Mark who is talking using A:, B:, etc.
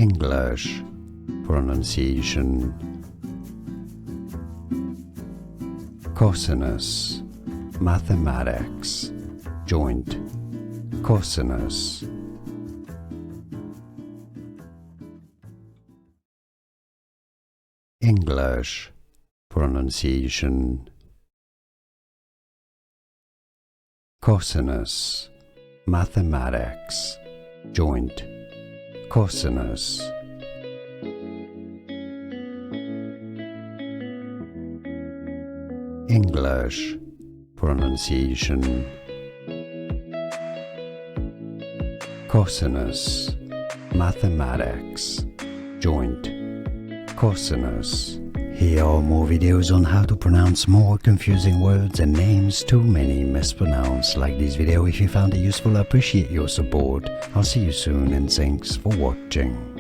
A: English pronunciation. Cosinus, mathematics, joint, cosinus. English pronunciation. Cosinus, mathematics, joint, cosinus. English pronunciation. Cosinus, mathematics, joint, cosinus. Here are more videos on how to pronounce more confusing words and names too many mispronounced. Like this video if you found it useful. I appreciate your support. I'll see you soon and thanks for watching.